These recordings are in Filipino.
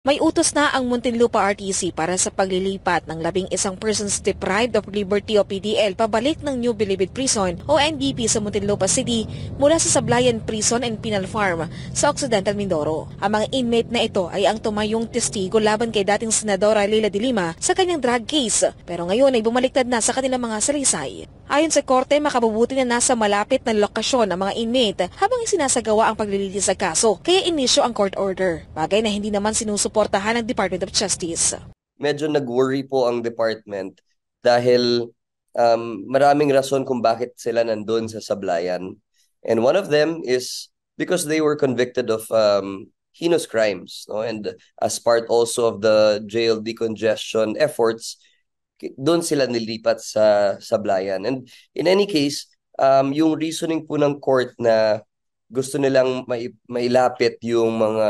May utos na ang Muntinlupa RTC para sa paglilipat ng 11 persons deprived of liberty o PDL pabalik ng New Bilibid Prison o NBP sa Muntinlupa City mula sa Sablayan Prison and Penal Farm sa Occidental Mindoro. Ang mga inmate na ito ay ang tumayong testigo laban kay dating Senadora Leila de Lima sa kanyang drug case pero ngayon ay bumaliktad na sa kanilang mga salaysay. Ayon sa korte, makabubuti na nasa malapit na lokasyon ang mga inmate habang isinasagawa ang paglilitis sa kaso, kaya inisyo ang court order. Bagay na hindi naman sinusuportahan ng Department of Justice. Medyo nag-worry po ang department dahil maraming rason kung bakit sila nandun sa Sablayan. And one of them is because they were convicted of heinous crimes. No? And as part also of the jail decongestion efforts, doon sila nilipat sa Sablayan. And in any case, yung reasoning po ng court na gusto nilang mailapit yung mga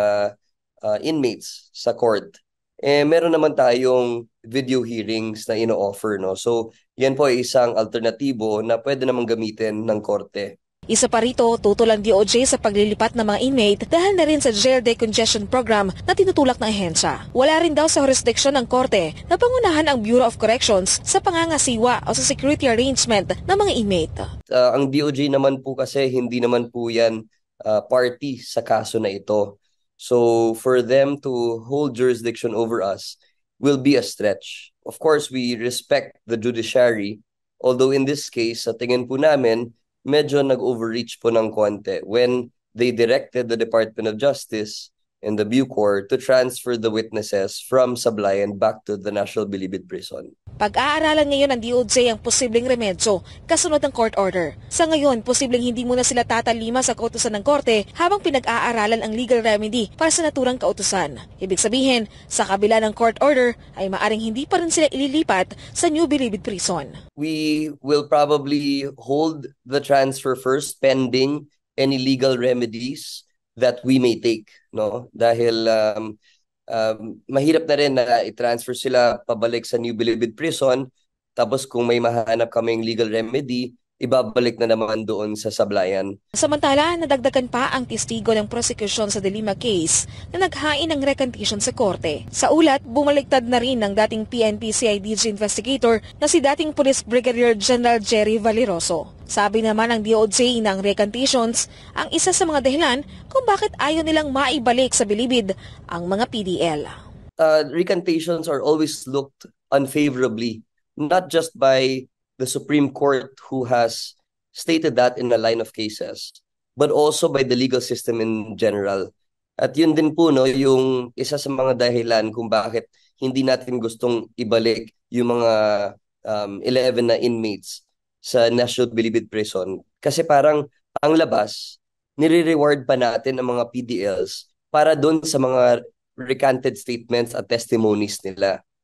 inmates sa court, meron naman tayong video hearings na ino-offer. No? So yan po ay isang alternatibo na pwede namang gamitin ng korte. Isa pa rito, tutol ang DOJ sa paglilipat ng mga inmate dahil na rin sa jail decongestion program na tinutulak ng ahensya. Wala rin daw sa jurisdiction ng korte na pangunahan ang Bureau of Corrections sa pangangasiwa o sa security arrangement ng mga inmate. Ang DOJ naman po kasi hindi naman po yan party sa kaso na ito. So for them to hold jurisdiction over us will be a stretch. Of course, we respect the judiciary, although in this case, sa tingin po namin, medyo nag-overreach po ng konti when they directed the Department of Justice and the Bucor to transfer the witnesses from Sablayan back to the National Bilibid Prison. Pag-aaralan ngayon ng DOJ ang posibleng remedyo kasunod ng court order. Sa ngayon, posibleng hindi muna sila tatalima sa kautusan ng korte habang pinag-aaralan ang legal remedy para sa naturang kautusan. Ibig sabihin, sa kabila ng court order ay maaring hindi pa rin sila ililipat sa New Bilibid Prison. We will probably hold the transfer first pending any legal remedies that we may take, no? Dahil mahirap na rin na i-transfer sila pabalik sa New Bilibid Prison, tapos kung may mahanap kaming legal remedy, ibabalik na naman doon sa Sablayan. Samantala, nadagdagan pa ang testigo ng prosecution sa De Lima case na naghain ng recantation sa korte. Sa ulat, bumaliktad na rin ng dating PNP CIDG investigator na si dating Police Brigadier General Jerry Valeroso. Sabi naman ng DOJ ng recantations ang isa sa mga dahilan kung bakit ayaw nilang maibalik sa bilibid ang mga PDL. Recantations are always looked unfavorably, not just by the Supreme Court who has stated that in a line of cases, but also by the legal system in general. At yun din po no, yung isa sa mga dahilan kung bakit hindi natin gustong ibalik yung mga 11 na inmates sa National Bilibid Prison. Kasi parang ang labas, nire-reward pa natin ang mga PDLs para doon sa mga recanted statements at testimonies nila.